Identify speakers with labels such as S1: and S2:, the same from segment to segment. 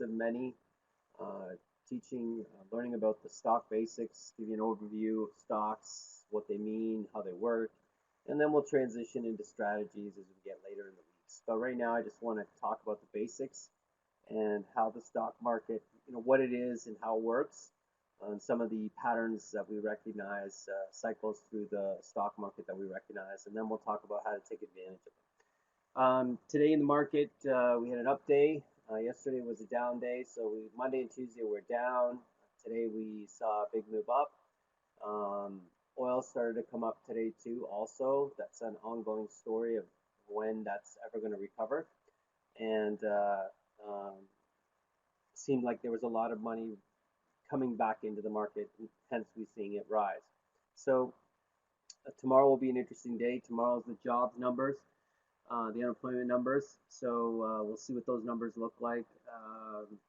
S1: of many, teaching, learning about the stock basics, give you an overview of stocks, what they mean, how they work, and then we'll transition into strategies as we get later in the weeks. But right now, I just want to talk about the basics and how the stock market, what it is and how it works, and some of the patterns that we recognize, cycles through the stock market that we recognize, and then we'll talk about how to take advantage of it. Today in the market, we had an up day. Yesterday was a down day, so Monday and Tuesday were down. Today we saw a big move up. Um, Oil started to come up today too. Also, that's an ongoing story of when that's ever going to recover. And um, seemed like there was a lot of money coming back into the market, hence we seeing it rise. So tomorrow will be an interesting day. Tomorrow's the jobs numbers, the unemployment numbers. So we'll see what those numbers look like.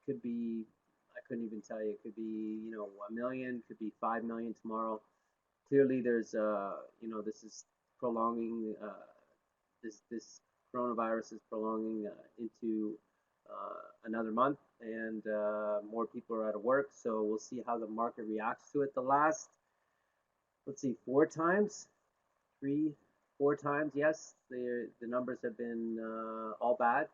S1: Could be, I couldn't even tell you. It could be, 1 million, could be 5 million tomorrow. Clearly, there's, this is prolonging. This coronavirus is prolonging into another month, and more people are out of work. So we'll see how the market reacts to it. The last, let's see, three, 4 times, yes, the numbers have been all bad,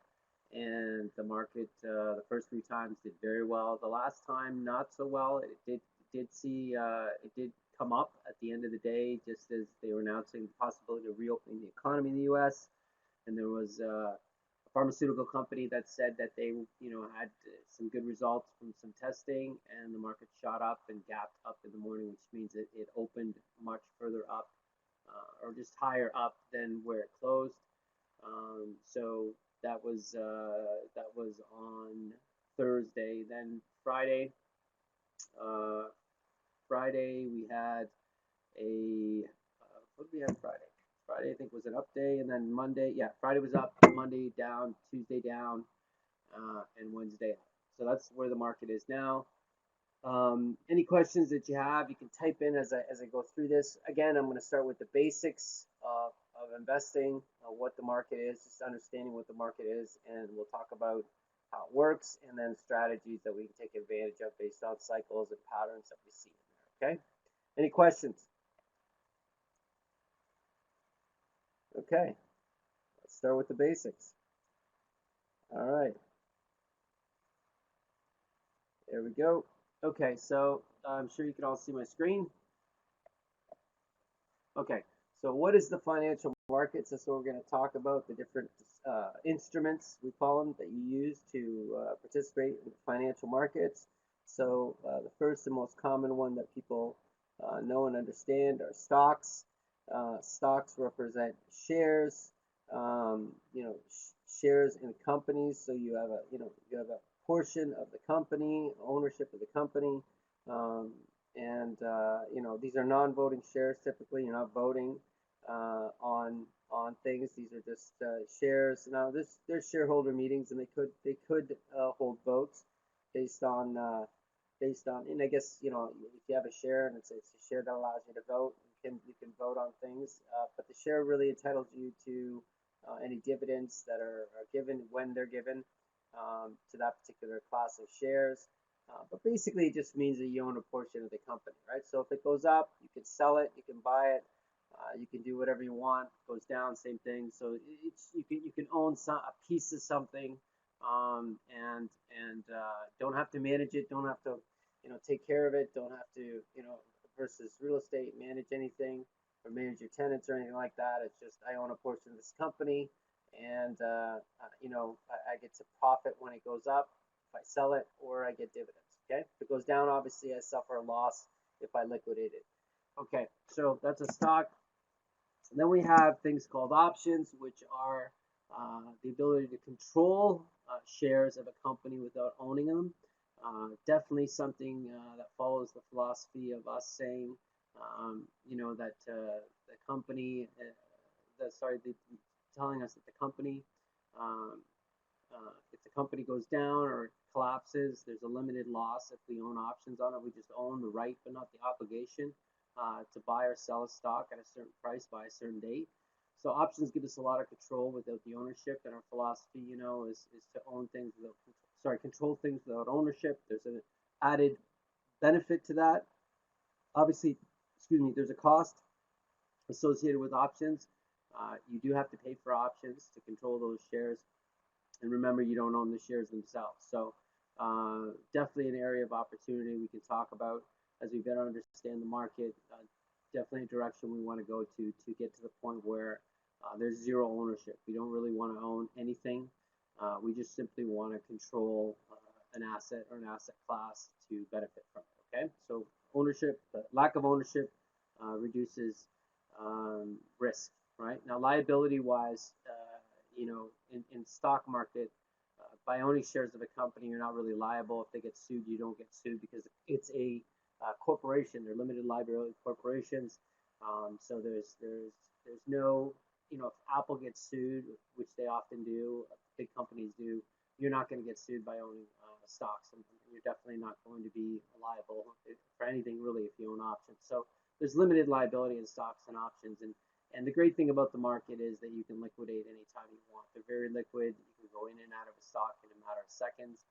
S1: and the market the first 3 times did very well. The last time not so well. It did come up at the end of the day, just as they were announcing the possibility of reopening the economy in the U.S. And there was a pharmaceutical company that said that they had some good results from some testing, and the market shot up and gapped up in the morning, which means it opened much further up, or just higher up than where it closed. So that was on Thursday. Then uh, Friday we had what did we have Friday? Friday I think was an up day, and then Monday, yeah, Friday was up, Monday down, Tuesday down, and Wednesday up. So that's where the market is now. Any questions that you have, you can type in as I go through this. Again, I'm going to start with the basics of investing, what the market is, just understanding what the market is, and we'll talk about how it works, and then strategies that we can take advantage of based on cycles and patterns that we see in there. Okay? Any questions? Okay, let's start with the basics. All right, there we go. Okay, so I'm sure you can all see my screen. Okay, so what is the financial markets? That's what we're going to talk about, the different instruments, we call them, that you use to participate in the financial markets. So the first and most common one that people know and understand are stocks. Stocks represent shares, shares in companies. So you have a portion of the company, ownership of the company. Um, and these are non-voting shares. Typically, you're not voting on things. These are just shares. Now, there's shareholder meetings, and they could hold votes based on and I guess if you have a share and it's a share that allows you to vote, you can vote on things. But the share really entitles you to any dividends that are given when they're given to that particular class of shares. But basically, it just means that you own a portion of the company, right? So if it goes up, you can sell it, you can buy it, you can do whatever you want. It goes down, same thing. So you can own a piece of something, and don't have to manage it, don't have to take care of it, don't have to versus real estate, manage anything or manage your tenants or anything like that. It's just I own a portion of this company, and I get to profit when it goes up if I sell it, or I get dividends. Okay, if it goes down, obviously I suffer a loss if I liquidate it. Okay, so that's a stock. And then we have things called options, which are the ability to control shares of a company without owning them. Definitely something that follows the philosophy of us saying, that the company, telling us that the company, um, if the company goes down or collapses, there's a limited loss if we own options on it. We just own the right, but not the obligation to buy or sell a stock at a certain price by a certain date. So options give us a lot of control without the ownership, and our philosophy, is to own things without, control things without ownership. There's an added benefit to that. Obviously, excuse me, there's a cost associated with options. You do have to pay for options to control those shares. And remember, you don't own the shares themselves. So definitely an area of opportunity we can talk about as we better understand the market. Definitely a direction we want to go to get to the point where there's zero ownership. We don't really want to own anything. We just simply want to control an asset or an asset class to benefit from it. Okay, so ownership, lack of ownership reduces risk. Right now, liability-wise, in stock market, by owning shares of a company, you're not really liable. If they get sued, you don't get sued because it's a corporation. They're limited liability corporations. So there's no, if Apple gets sued, which they often do, big companies do, you're not going to get sued by owning stocks, and you're definitely not going to be liable for anything really if you own options. So there's limited liability in stocks and options, and the great thing about the market is that you can liquidate anytime you want. They're very liquid. You can go in and out of a stock in a matter of seconds,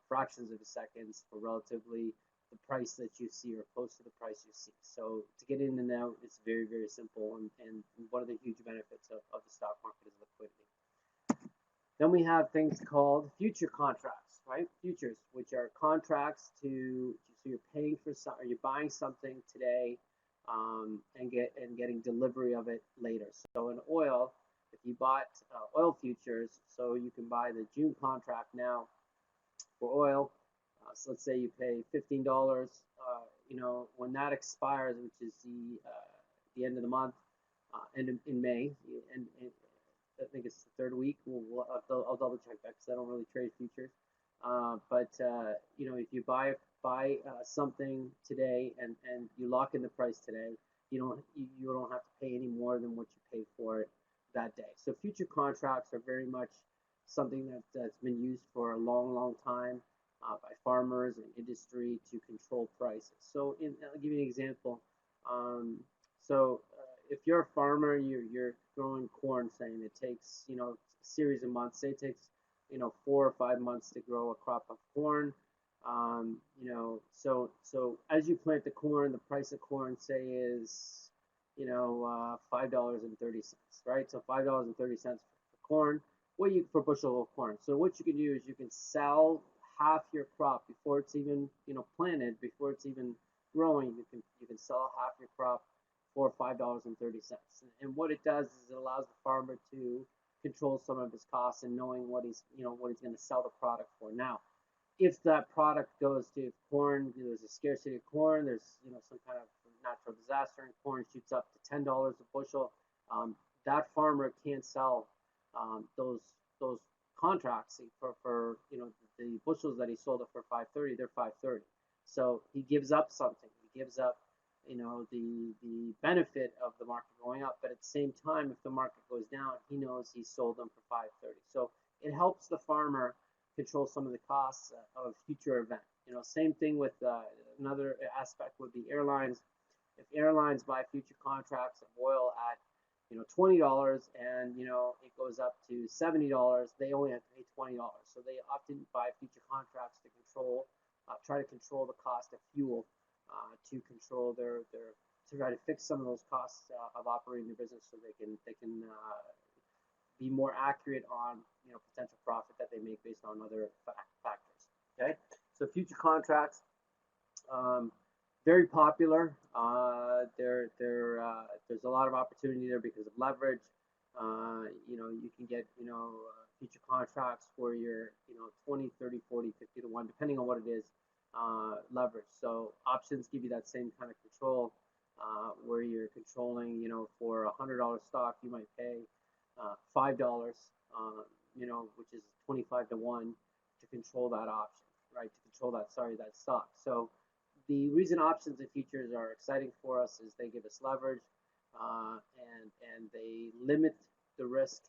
S1: fractions of a seconds, for relatively the price that you see or close to the price you see. So to get in and out, it's very, very simple. And one of the huge benefits of the stock market is liquidity. Then we have things called future contracts, right? Futures, which are contracts so you're paying for some, or you're buying something today, and getting delivery of it later. So in oil, if you bought oil futures, so you can buy the June contract now for oil. So let's say you pay $15. When that expires, which is the end of the month, and in May, and I think it's the third week. I'll double check that because I don't really trade futures. But if you buy something today and you lock in the price today, you don't have to pay any more than what you paid for it that day. So future contracts are very much something that's been used for a long, long time by farmers and industry to control prices. So I'll give you an example. If you're a farmer, you're growing corn, saying it takes a series of months. Say it takes 4 or 5 months to grow a crop of corn. So as you plant the corn, the price of corn, say, is $5.30, right? So $5.30 for corn. For bushel of corn. So what you can do is you can sell half your crop before it's even planted, before it's even growing. You can sell half your crop for $5.30. And what it does is it allows the farmer to control some of his costs and knowing what he's going to sell the product for. Now, if that product goes to corn, there's a scarcity of corn, there's some kind of natural disaster and corn shoots up to $10 a bushel, that farmer can't sell those contracts for the bushels that he sold it for $5.30. They're $5.30. So he gives up something. He gives up the benefit of the market going up, but at the same time, if the market goes down, he knows he sold them for $5.30. So it helps the farmer control some of the costs of a future event. Same thing with another aspect would be airlines. If airlines buy future contracts of oil at $20 and it goes up to $70, they only have to pay $20. So they often buy future contracts to try to control the cost of fuel, to control to try to fix some of those costs of operating their business, so they can be more accurate on potential profit that they make based on other factors. Okay, so future contracts, very popular. There's a lot of opportunity there because of leverage. You can get future contracts where you're 20, 30, 40, 50 to 1, depending on what it is, leverage. So options give you that same kind of control, where you're controlling, for $100 stock, you might pay $5, which is 25 to 1 to control that option, right? To control that stock. So the reason options and futures are exciting for us is they give us leverage, and they limit the risk.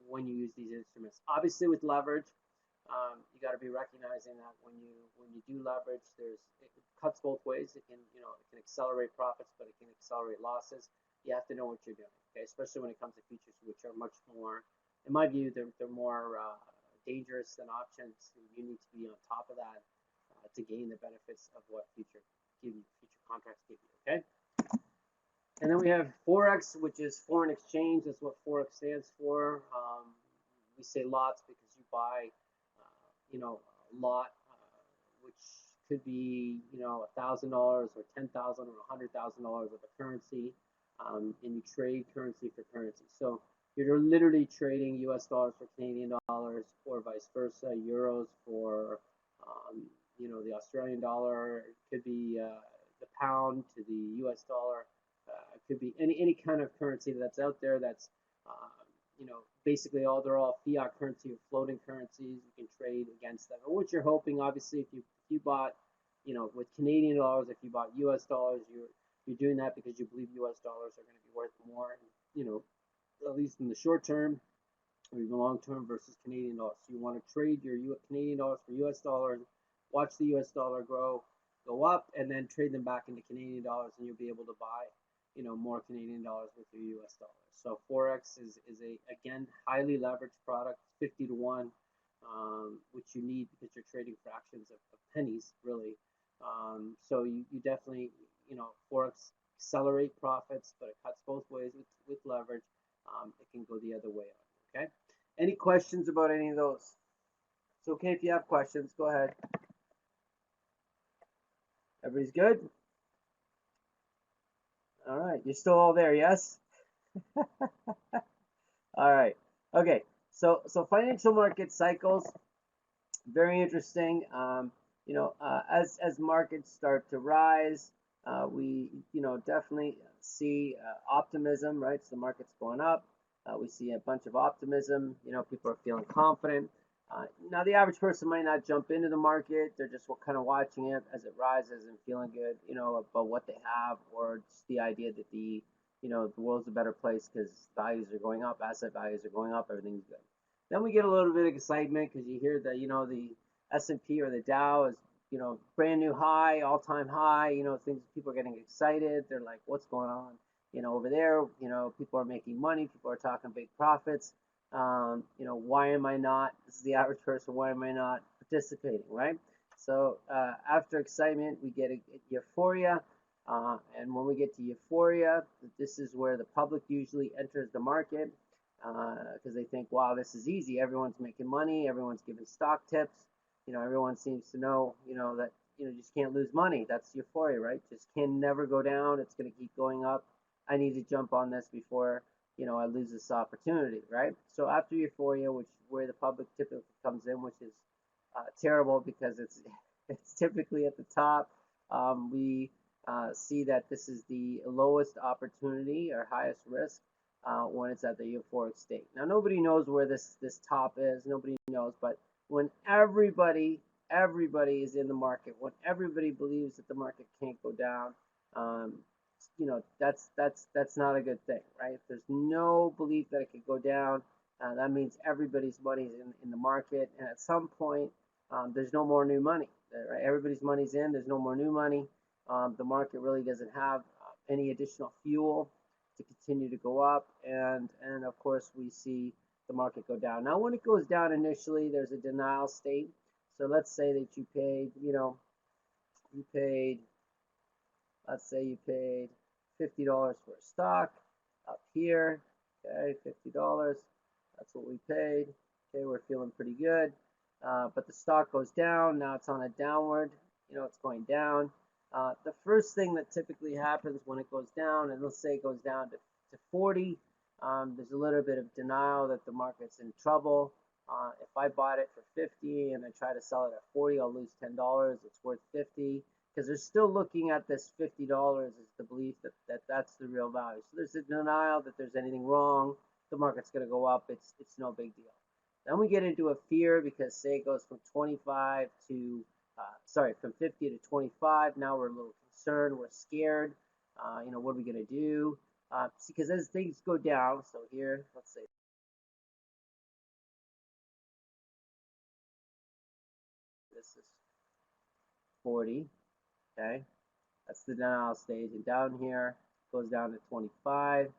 S1: When you use these instruments. Obviously, with leverage, you got to be recognizing that when you do leverage, it cuts both ways. It can accelerate profits, but it can accelerate losses.
S2: you have to know what you're doing. Okay, especially when it comes to futures, which are much more, in my view, they're more dangerous than options. You need to be on top of that to gain the benefits of what future contracts give you. Okay. And then we have Forex, which is foreign exchange. That's what Forex stands for. We say lots because you buy, a lot, which could be, $1,000 or 10,000 or $100,000 of a currency, and you trade currency for currency. So you're literally trading U.S. dollars for Canadian dollars, or vice versa, euros for, the Australian dollar. It could be the pound to the U.S. dollar. It could be any kind of currency that's out there that's basically they're all fiat currency or floating currencies. You can trade against them. And what you're hoping, obviously, if you bought, with Canadian dollars, if you bought U.S. dollars, you're doing that because you believe U.S. dollars are going to be worth more, at least in the short term or even long term versus Canadian dollars. So you want to trade your Canadian dollars for U.S. dollars, watch the U.S. dollar go up, and then trade them back into Canadian dollars, and you'll be able to buy more Canadian dollars with your U.S. dollars. So Forex is a, again, highly leveraged product, 50 to 1, which you need because you're trading fractions of pennies, really. So you definitely, Forex accelerate profits, but it cuts both ways with leverage. It can go the other way on. Okay. Any questions about any of those? It's okay if you have questions. Go ahead. Everybody's good? All right. You're still all there, yes? All right. Okay. So financial market cycles, very interesting. As markets start to rise, we definitely see optimism, right? So the market's going up. We see a bunch of optimism. People are feeling confident. Now the average person might not jump into the market. They're just kind of watching it as it rises and feeling good, about what they have, or just the idea that the world's a better place because values are going up, asset values are going up, everything's good. Then we get a little bit of excitement because you hear that, the S&P or the Dow is, brand new high, all-time high, things, people are getting excited. They're like, what's going on? Over there, people are making money, people are talking big profits. Why am I not, this is the average person, why am I not participating, right? So after excitement, we get a euphoria. And when we get to euphoria, this is where the public usually enters the market because they think, wow, this is easy. Everyone's making money. Everyone's giving stock tips. Everyone seems to know, that, you just can't lose money. That's euphoria, right? Just can never go down. It's going to keep going up. I need to jump on this before, I lose this opportunity, right? So after euphoria, which where the public typically comes in, which is terrible because it's typically at the top. We see that this is the lowest opportunity or highest risk when it's at the euphoric state. Now nobody knows where this top is. Nobody knows, but when everybody is in the market, when everybody believes that the market can't go down, that's not a good thing, right? If there's no belief that it could go down, that means everybody's money's in the market, and at some point, there's no more new money. Right? Everybody's money's in. There's no more new money. The market really doesn't have any additional fuel to continue to go up, and of course we see the market go down. Now, when it goes down initially, there's a denial state. So let's say that you paid, let's say you paid $50 for a stock up here. Okay, $50. That's what we paid. Okay, we're feeling pretty good. But the stock goes down. Now it's on a downward. It's going down. The first thing that typically happens when it goes down, and let's say it goes down to 40, there's a little bit of denial that the market's in trouble. If I bought it for 50 and I try to sell it at 40, I'll lose $10. It's worth 50 because they're still looking at this $50 as the belief that that's the real value. So there's a denial that there's anything wrong. The market's going to go up. It's no big deal. Then we get into a fear because say it goes from 25 to from 50 to 25. Now we're a little concerned. We're scared. What are we going to do? Because as things go down, so here, let's say this is 40. Okay, that's the denial stage, and down here goes down to 25.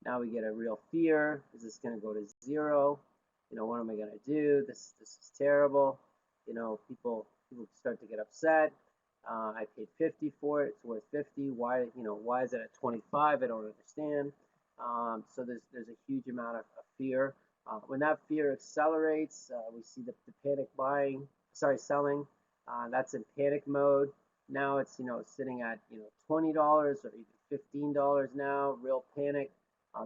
S2: Now we get a real fear. Is this going to go to 0? What am I going to do? This is terrible. People start to get upset. I paid 50 for it. It's worth 50. Why is it at 25? I don't understand. So there's a huge amount of fear. When that fear accelerates, we see the panic selling. That's in panic mode. Now it's sitting at $20 or even $15 now. Real panic.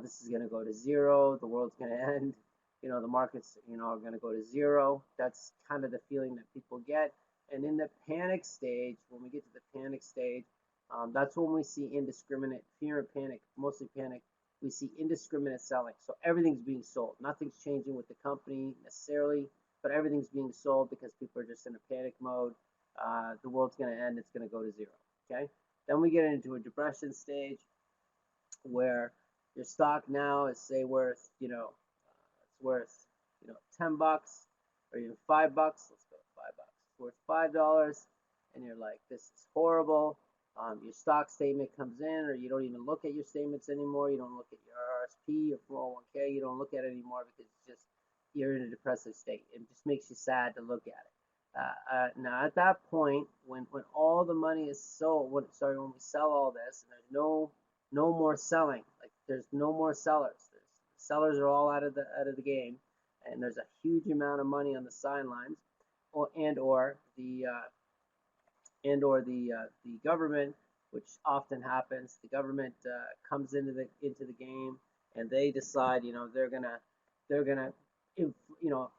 S2: This is going to go to 0. The world's going to end. The markets are going to go to 0. That's kind of the feeling that people get. And in the panic stage, when we get to the panic stage, that's when we see indiscriminate fear and panic, mostly panic. We see indiscriminate selling. So everything's being sold. Nothing's changing with the company necessarily, but everything's being sold because people are just in a panic mode. The world's going to end. It's going to go to 0. Okay. Then we get into a depression stage where your stock now is say worth, it's worth, $10 or even $5. Let's go with $5. It's worth $5, and you're like, this is horrible. Your stock statement comes in, or you don't even look at your statements anymore. You don't look at your RSP, your 401k. You don't look at it anymore because you're in a depressive state. It just makes you sad to look at it. Now at that point, when all the money is sold, when we sell all this, and there's no more selling, like there's no more sellers. Sellers are all out of the game, and there's a huge amount of money on the sidelines, or the government, which often happens. The government comes into the game, and they decide, they're gonna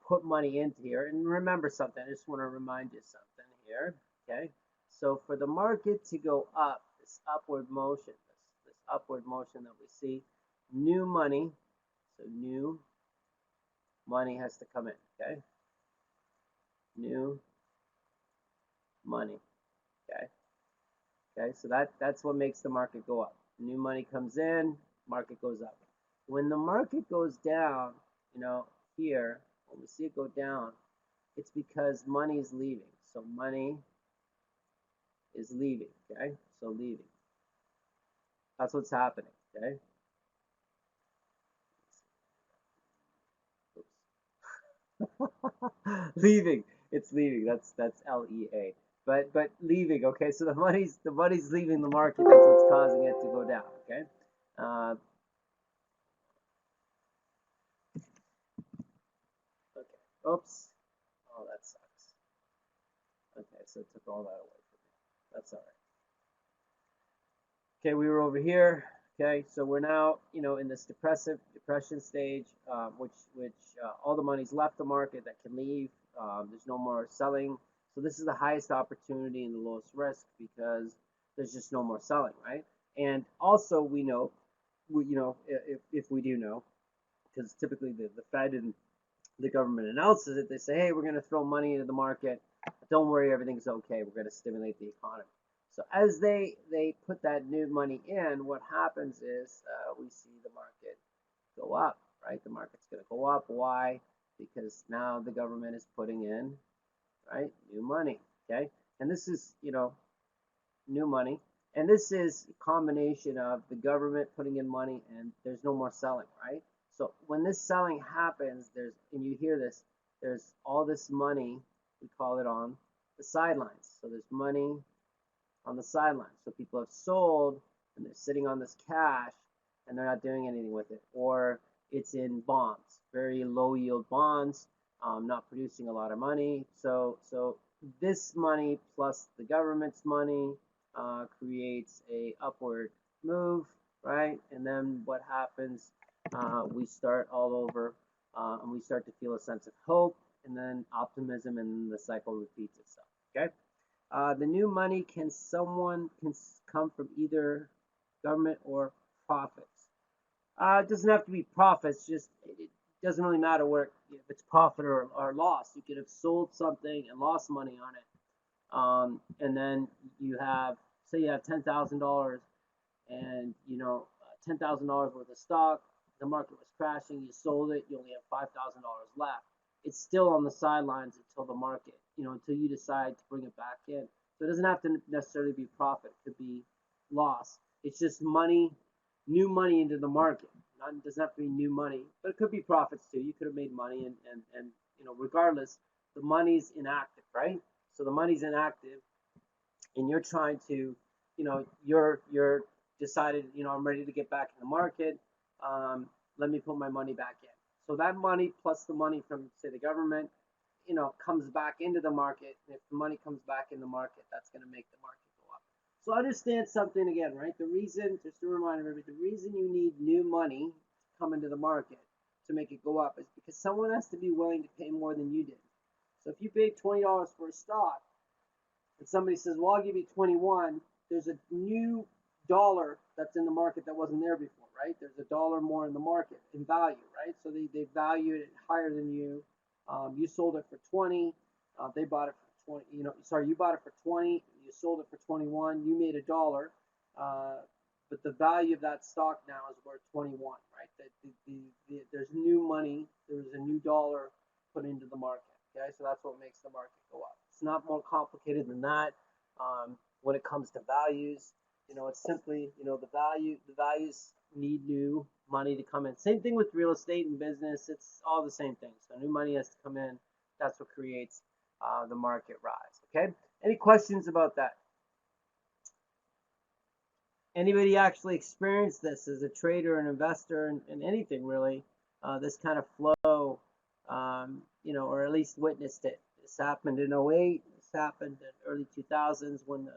S2: put money into here. And remember something. I just want to remind you something here. Okay, so for the market to go up, this upward motion that we see, new money. So new money has to come in. Okay, new money. Okay, so that's what makes the market go up. New money comes in, market goes up. When the market goes down, here, when we see it go down, it's because money is leaving. So money is leaving. Okay, so leaving. That's what's happening. Okay. Leaving. It's leaving. That's LEA. But leaving. Okay, so the money's leaving the market. That's what's causing it to go down. Okay. Okay. Oops. Oh, that sucks. Okay, so it took all that away from me. That's all right. Okay, we were over here. Okay, so we're now, in this depression stage, which all the money's left the market that can leave. There's no more selling. So this is the highest opportunity and the lowest risk because there's just no more selling, right? And also we know, if we do know, because typically the Fed and the government announces it, they say, hey, we're going to throw money into the market. Don't worry, everything's okay. We're going to stimulate the economy. So as they put that new money in, what happens is we see the market go up, right? The market's going to go up. Why? Because now the government is putting in, right, new money, okay? And this is, new money. And this is a combination of the government putting in money and there's no more selling, right? So when this selling happens, and you hear this, there's all this money, we call it on the sidelines. So there's money on the sidelines. So people have sold and they're sitting on this cash and they're not doing anything with it. Or it's in bonds, very low yield bonds, not producing a lot of money. So this money plus the government's money creates a upward move, right? And then what happens? We start all over and we start to feel a sense of hope and then optimism, and the cycle repeats itself. Okay. The new money can come from either government or profits. It doesn't have to be profits. It doesn't really matter if it's profit or loss. You could have sold something and lost money on it, and then say you have $10,000, and $10,000 worth of stock. The market was crashing. You sold it. You only have $5,000 left. It's still on the sidelines until the market, until you decide to bring it back in. So it doesn't have to necessarily be profit. It could be loss. It's just money, new money into the market. Not, doesn't have to be new money, but it could be profits too. You could have made money, and regardless, the money's inactive, right? So the money's inactive, and you're trying to, you're decided, I'm ready to get back in the market. Let me put my money back in. So that money plus the money from, say, the government, comes back into the market. And if the money comes back in the market, that's going to make the market go up. So understand something again, right? The reason, just to remind everybody, the reason you need new money to come into the market to make it go up is because someone has to be willing to pay more than you did. So if you paid $20 for a stock, and somebody says, well, I'll give you 21, there's a new dollar that's in the market that wasn't there before, right? There's a dollar more in the market in value, right? So they valued it higher than you. You sold it for 20. They bought it for 20. You bought it for 20. You sold it for 21. You made a dollar. But the value of that stock now is worth 21, right? There's new money. There's a new dollar put into the market. Okay, so that's what makes the market go up. It's not more complicated than that. When it comes to values, it's simply, the values need new money to come in. Same thing with real estate and business. It's all the same thing. So new money has to come in. That's what creates the market rise. Okay. Any questions about that? Anybody actually experienced this as a trader and investor and anything really? This kind of flow, or at least witnessed it. This happened in 08. This happened in early 2000s when the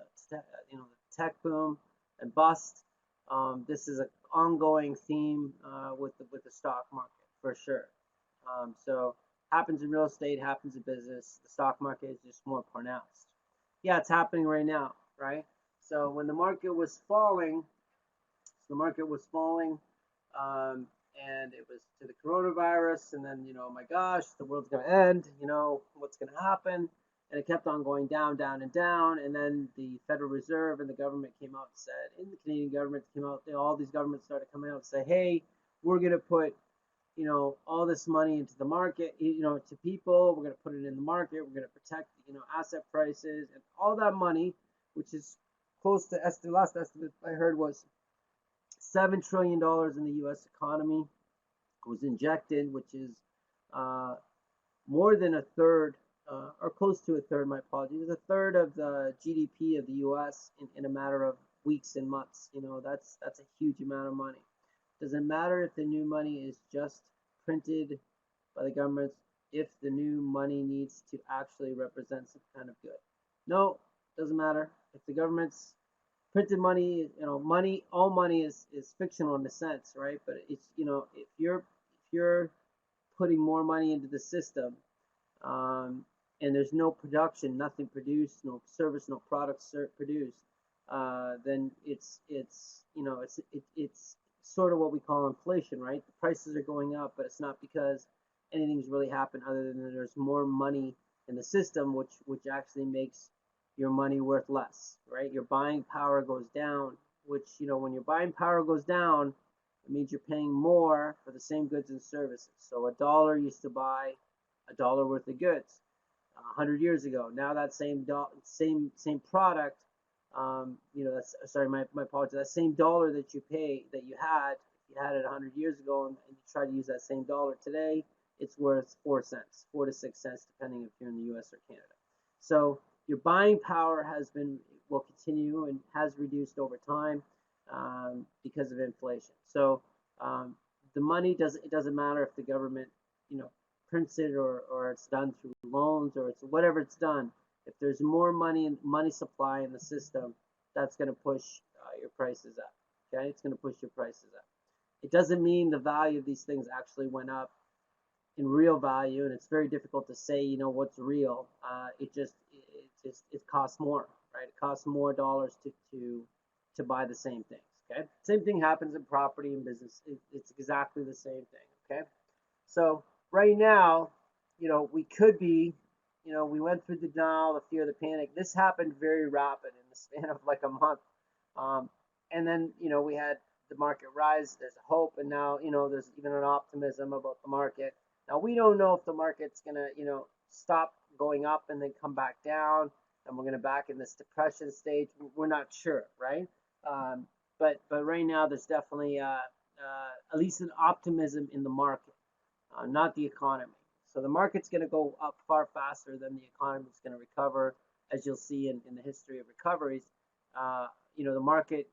S2: tech boom and bust. This is an ongoing theme with the stock market for sure. So happens in real estate, happens in business. The stock market is just more pronounced. Yeah, it's happening right now, right? So when the market was falling, and it was to the coronavirus, and then, oh my gosh, the world's going to end, what's going to happen? And it kept on going down, down, and down. And then the Federal Reserve and the government came out and said, and the Canadian government came out, all these governments started coming out and say, hey, we're going to put, all this money into the market, to people. We're going to put it in the market. We're going to protect, asset prices, and all that money, which is close to the last estimate I heard was $7 trillion in the U.S. economy was injected, which is more than a third, or close to a third, my apologies, a third of the GDP of the U.S. in a matter of weeks and months. That's a huge amount of money. Doesn't matter if the new money is just printed by the governments, if the new money needs to actually represent some kind of good. No, doesn't matter. If the government's printed money, all money is fictional in a sense, right? But it's, if you're putting more money into the system, and there's no production, nothing produced, no service, no products produced, then it's sort of what we call inflation, right? The prices are going up, but it's not because anything's really happened other than there's more money in the system, which actually makes your money worth less, right? Your buying power goes down, which, when your buying power goes down, it means you're paying more for the same goods and services. So a dollar used to buy a dollar worth of goods 100 years ago. Now that same product, my apologies, that same dollar that you had, if you had it 100 years ago and you try to use that same dollar today, it's worth 4 cents, 4 to 6 cents, depending if you're in the U.S. or Canada. So your buying power will continue and has reduced over time because of inflation. So the money it doesn't matter if the government, prints it or it's done through loans or it's whatever it's done. If there's more money supply in the system, that's going to push your prices up. Okay, it's going to push your prices up. It doesn't mean the value of these things actually went up in real value, and it's very difficult to say, what's real. It costs more, right? It costs more dollars to buy the same things. Okay, same thing happens in property and business. It's exactly the same thing. Okay, so right now, we could be, we went through the denial, the fear, the panic. This happened very rapid in the span of like a month, and then we had the market rise. There's a hope, and now there's even an optimism about the market. Now we don't know if the market's gonna stop going up and then come back down, and we're gonna back in this depression stage. We're not sure, right? but right now there's definitely at least an optimism in the market, not the economy. So the market's going to go up far faster than the economy is going to recover, as you'll see in the history of recoveries. You know, the market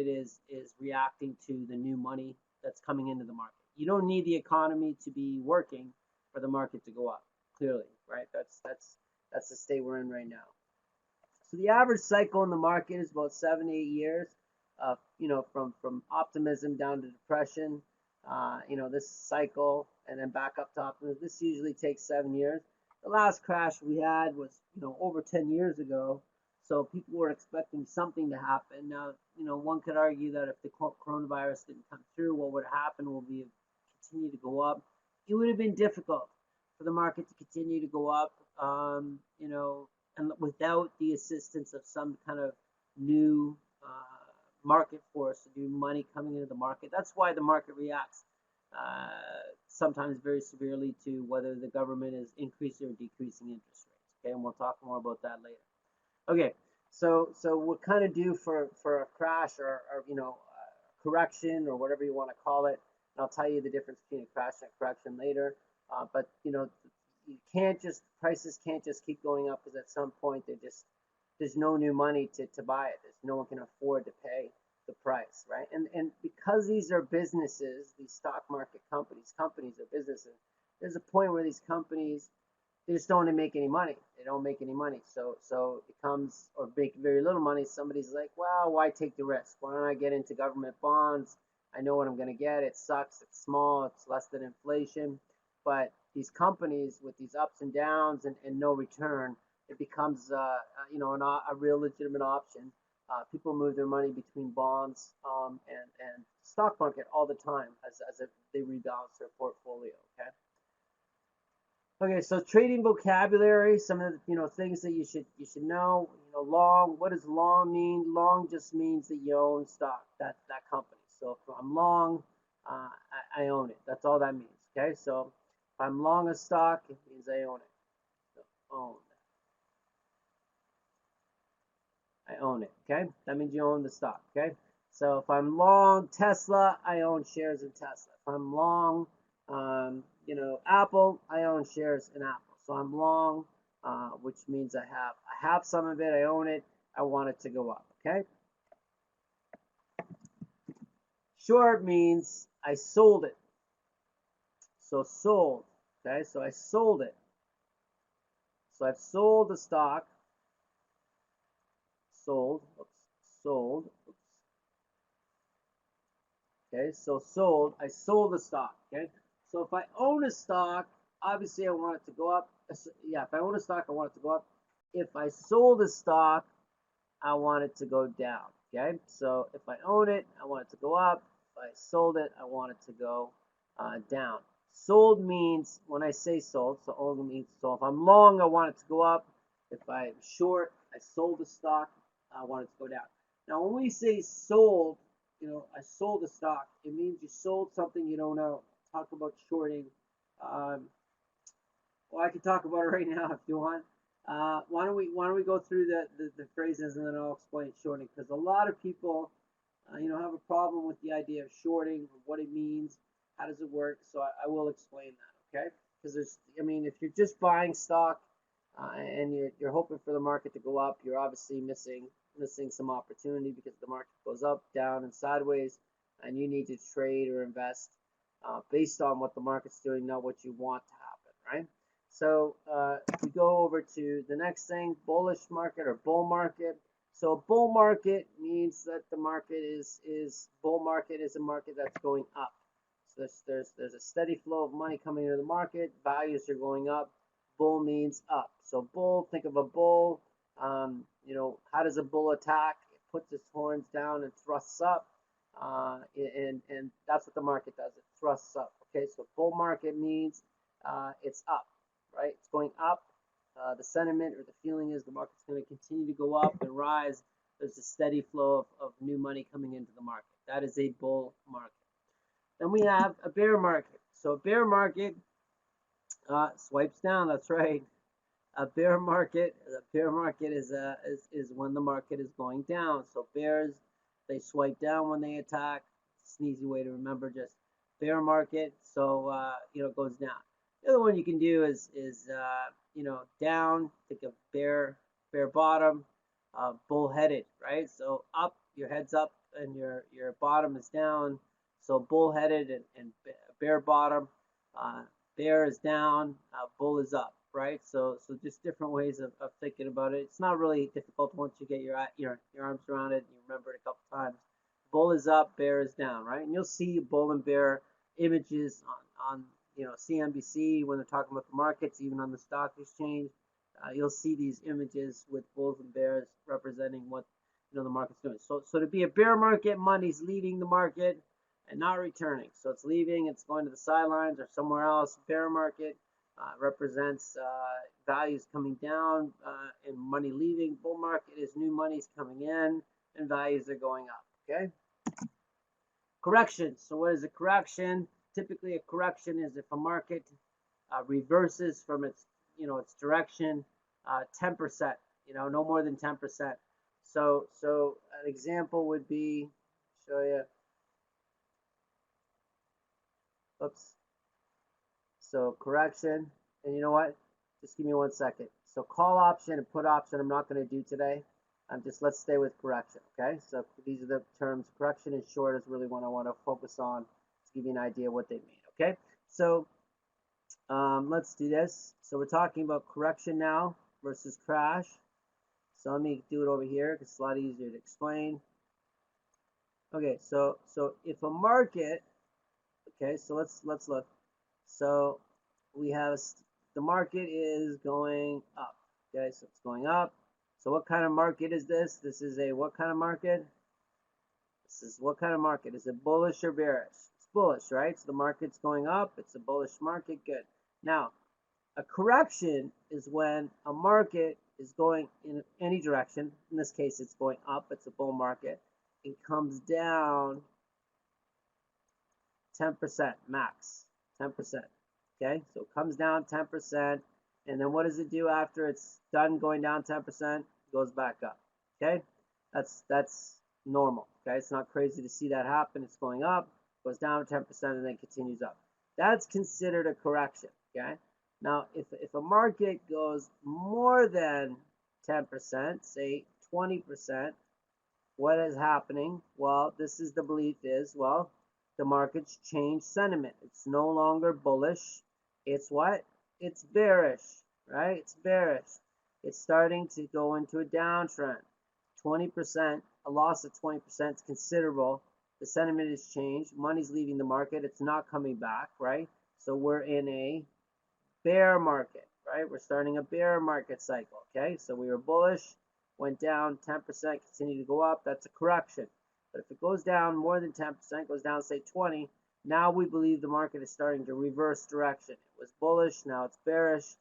S2: is reacting to the new money that's coming into the market. You don't need the economy to be working for the market to go up. Clearly, right? That's the state we're in right now. So the average cycle in the market is about 7 to 8 years. You know, from optimism down to depression. You know, this cycle and then back up to optimism. This usually takes 7 years. The last crash we had was, you know, over 10 years ago. So people were expecting something to happen. Now, you know, one could argue that if the coronavirus didn't come through, what would happen will be continue to go up. It would have been difficult for the market to continue to go up. You know, and without the assistance of some kind of new market force, new money coming into the market. That's why the market reacts sometimes very severely to whether the government is increasing or decreasing interest rates. Okay, and we'll talk more about that later. Okay, so we're kind of due for a crash or you know, correction or whatever you want to call it. And I'll tell you the difference between a crash and a correction later. But you know, prices can't just keep going up because at some point there's no new money to buy it. There's no one can afford to pay the price, right? And because these are businesses, these stock market companies are businesses. There's a point where these companies, they just don't make any money. They don't make any money. So it comes, or make very little money. Somebody's like, well, why take the risk? Why don't I get into government bonds? I know what I'm going to get. It sucks. It's small. It's less than inflation. But these companies with these ups and downs and no return, it becomes you know, a real legitimate option. People move their money between bonds and stock market all the time as if they rebalance their portfolio. Okay. Okay, so trading vocabulary, some of the, you know, things that you should know. You know, long. What does long mean? Long just means that you own stock, that company. So if I'm long, I own it. That's all that means. Okay, so if I'm long a stock, it means I own it. So own. I own it. Okay, that means you own the stock. Okay, so if I'm long Tesla, I own shares in Tesla. If I'm long you know, Apple, I own shares in Apple. So I'm long, which means I have some of it, I own it, I want it to go up, okay? Short means I sold it. So sold, okay? So I sold it. So I've sold the stock. Sold. Okay, so sold. I sold the stock, okay? So if I own a stock, obviously I want it to go up. Yeah, if I own a stock, I want it to go up. If I sold a stock, I want it to go down. Okay, so if I own it, I want it to go up. If I sold it, I want it to go down. Sold means, when I say sold, so own means sold. If I'm long, I want it to go up. If I'm short, I sold the stock, I want it to go down. Now, when we say sold, you know, I sold the stock, it means you sold something you don't know. Talk about shorting. Well, I can talk about it right now if you want. Why don't we go through the phrases and then I'll explain shorting, because a lot of people, you know, have a problem with the idea of shorting, what it means, how does it work. So I will explain that, okay? Because I mean, if you're just buying stock and you're hoping for the market to go up, you're obviously missing some opportunity because the market goes up, down, and sideways, and you need to trade or invest based on what the market's doing, not what you want to happen, right? So we go over to the next thing, bullish market or bull market. So bull market means that the market bull market is a market that's going up. So there's a steady flow of money coming into the market. Values are going up. Bull means up. So bull, think of a bull. You know, how does a bull attack? It puts its horns down and thrusts up. And that's what the market does. It thrusts up. Okay, so bull market means it's up, right? It's going up. The sentiment or the feeling is the market's going to continue to go up and rise. There's a steady flow of new money coming into the market. That is a bull market. Then we have a bear market. So a bear market swipes down. That's right. A bear market is when the market is going down. So bears they swipe down when they attack. It's an easy way to remember just bear market. So it goes down. The other one you can do is down, think of bear bottom, bull-headed, right? So up, your head's up and your bottom is down. So bull-headed and bear bottom. Bear is down, bull is up, right? So just different ways of thinking about it. It's not really difficult once you get your arms around it and you remember it a couple times. Bull is up, bear is down, right? And you'll see bull and bear images on CNBC when they're talking about the markets, even on the stock exchange. You'll see these images with bulls and bears representing what the market's doing. So to be a bear market, money's leaving the market and not returning. So it's leaving, it's going to the sidelines or somewhere else. Bear market represents values coming down and money leaving. Bull market is new money's coming in and values are going up. Okay. Correction. So what is a correction? Typically, a correction is if a market reverses from its direction 10%. No more than 10%. So an example would be, show you. Oops. So correction, and you know what? Just give me 1 second. So call option and put option I'm not going to do today. Let's stay with correction, okay? So these are the terms. Correction and short is really what I want to focus on to give you an idea what they mean, okay? So let's do this. So we're talking about correction now versus crash. So let me do it over here because it's a lot easier to explain. Okay, so if a market, okay, so let's look. So we have the market is going up. Okay, so it's going up. So what kind of market is this? This is a what kind of market? This is what kind of market? Is it bullish or bearish? It's bullish, right? So the market's going up. It's a bullish market. Good. Now, a correction is when a market is going in any direction. In this case, it's going up. It's a bull market. It comes down 10% max. 10%. Okay, so it comes down 10%. And then what does it do after it's done going down 10%? It goes back up. Okay, that's normal. Okay, it's not crazy to see that happen. It's going up, goes down 10%, and then continues up. That's considered a correction. Okay, now if a market goes more than 10%, say 20%, what is happening? Well, this is the belief is, well, the market's changed sentiment. It's no longer bullish. It's what? It's bearish, right? It's bearish. It's starting to go into a downtrend. 20%, a loss of 20% is considerable. The sentiment has changed. Money's leaving the market. It's not coming back, right? So we're in a bear market, right? We're starting a bear market cycle, okay? So we were bullish, went down 10%, continued to go up. That's a correction. But if it goes down more than 10%, goes down, say 20, now we believe the market is starting to reverse direction. It was bullish, now it's bearish.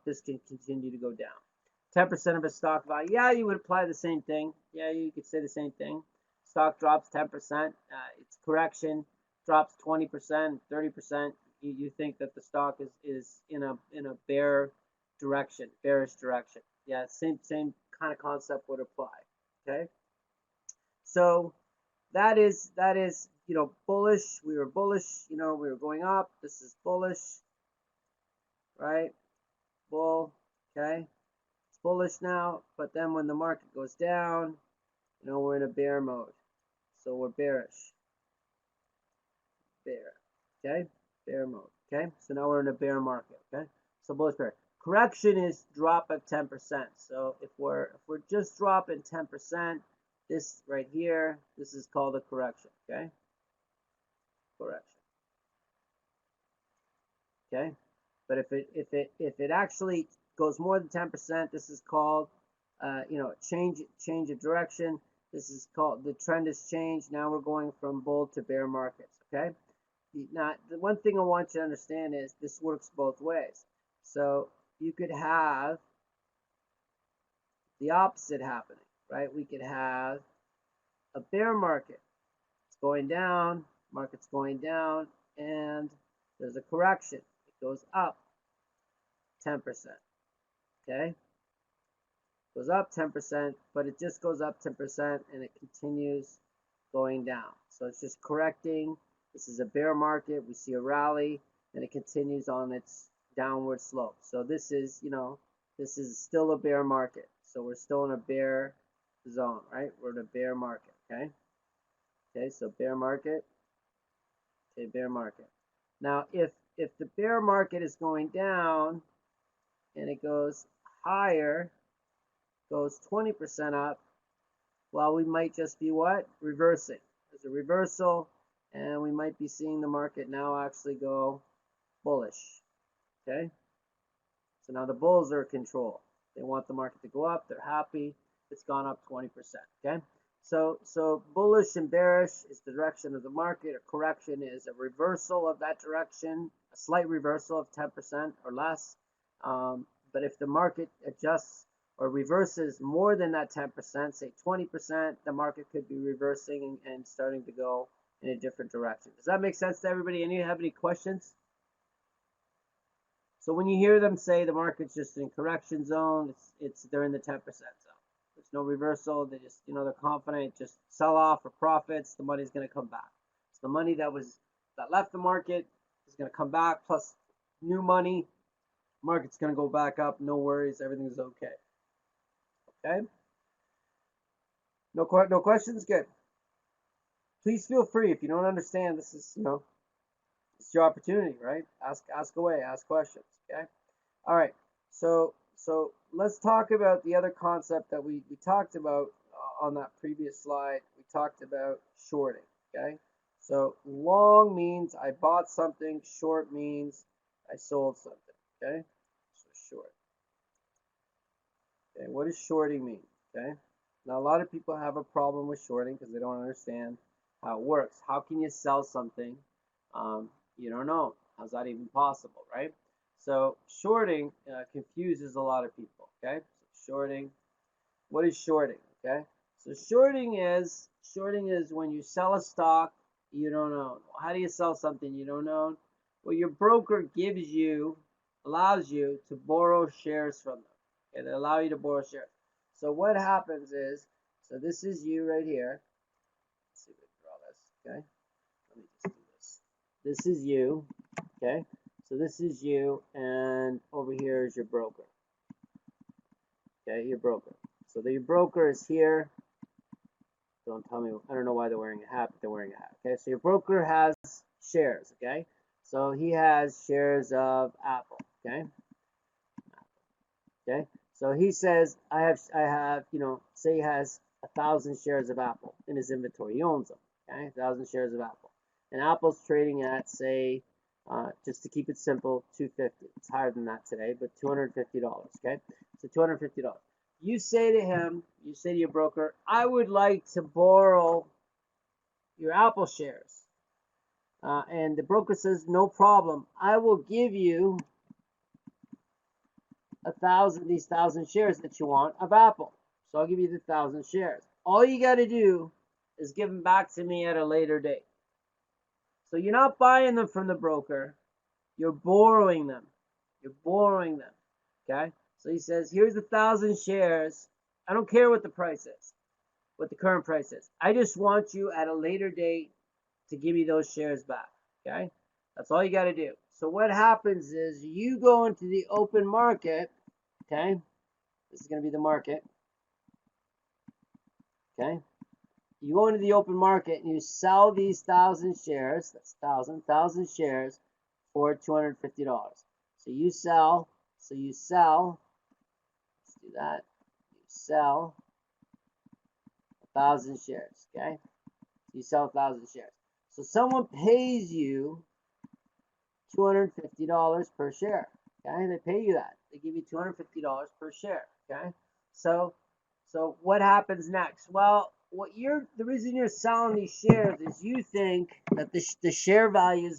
S2: This can continue to go down. 10% of a stock value. Yeah, you would apply the same thing. Yeah, you could say the same thing. Stock drops 10%. It's correction. Drops 20%, 30%. You think that the stock is in a bear direction, bearish direction. Yeah, same kind of concept would apply. Okay. So that is bullish. We were bullish. We were going up. This is bullish, right? Bull. Okay. It's bullish now, but then when the market goes down, we're in a bear mode. So we're bearish. Bear. Okay. Bear mode. Okay. So now we're in a bear market. Okay. So bullish bear. Correction is drop of 10%. So if we're just dropping 10. This right here, this is called a correction, okay? Correction. Okay? But if it actually goes more than 10%, this is called change of direction. This is called the trend has changed. Now we're going from bull to bear markets, okay? Now, the one thing I want you to understand is this works both ways. So you could have the opposite happening. Right? We could have a bear market. It's going down, market's going down, and there's a correction. It goes up 10%. Okay? goes up 10%, but it just goes up 10% and it continues going down. So it's just correcting. This is a bear market. We see a rally and it continues on its downward slope. So this is, this is still a bear market. So we're still in a bear zone, right? We're in a bear market, okay? Okay, so bear market. Okay, bear market. Now, if the bear market is going down and it goes higher, goes 20% up, well, we might just be what? Reversing. There's a reversal, and we might be seeing the market now actually go bullish. Okay? So now the bulls are in control. They want the market to go up. They're happy. It's gone up 20%. Okay? So bullish and bearish is the direction of the market. A correction is a reversal of that direction, a slight reversal of 10% or less. But if the market adjusts or reverses more than that 10%, say 20%, the market could be reversing and starting to go in a different direction. Does that make sense to everybody? Any have any questions? So when you hear them say the market's just in correction zone, they're in the 10% zone. There's no reversal. They just, they're confident. Just sell off for profits. The money's going to come back. So the money that left the market is going to come back, plus new money. Market's going to go back up. No worries. Everything's okay. Okay. No questions. Good. Please feel free if you don't understand. This is it's your opportunity, right? Ask away. Ask questions. Okay. All right. So let's talk about the other concept that we talked about on that previous slide. We talked about shorting. Okay. So long means I bought something. Short means I sold something. Okay. So short. Okay, what does shorting mean? Okay, now a lot of people have a problem with shorting because they don't understand how it works. How can you sell something you don't know? How's that even possible, right? So shorting confuses a lot of people. Okay, so shorting. What is shorting? Okay, so shorting is when you sell a stock you don't own. How do you sell something you don't own? Well, your broker allows you to borrow shares from them. Okay, they allow you to borrow shares. So what happens is, so this is you right here. Let's see if we can draw this. Okay, let me just do this. This is you. Okay, so this is you, and over here is your broker. Okay, your broker. So your broker is here. Don't tell me. I don't know why they're wearing a hat, but they're wearing a hat. Okay, so your broker has shares. Okay, so he has shares of Apple. Okay. Okay. So he says, I have, say he has 1,000 shares of Apple in his inventory. He owns them. Okay, 1,000 shares of Apple, and Apple's trading at, say, just to keep it simple, $250. It's higher than that today, but $250. Okay, so $250. You say to him, you say to your broker, I would like to borrow your Apple shares, and the broker says, no problem. I will give you 1,000 shares that you want of Apple. So I'll give you the 1,000 shares. All you got to do is give them back to me at a later date. So you're not buying them from the broker. You're borrowing them. You're borrowing them. Okay? So he says, here's 1,000 shares. I don't care what the price is, what the current price is. I just want you at a later date to give me those shares back. Okay? That's all you got to do. So what happens is you go into the open market, okay? This is going to be the market, okay? You go into the open market and you sell these 1,000 shares, that's 1,000 shares for $250. So you sell, let's do that. You sell 1,000 shares, okay? You sell 1,000 shares. So someone pays you $250 per share. Okay, they pay you that. They give you $250 per share. Okay, so what happens next? Well, the reason you're selling these shares is you think that the share value is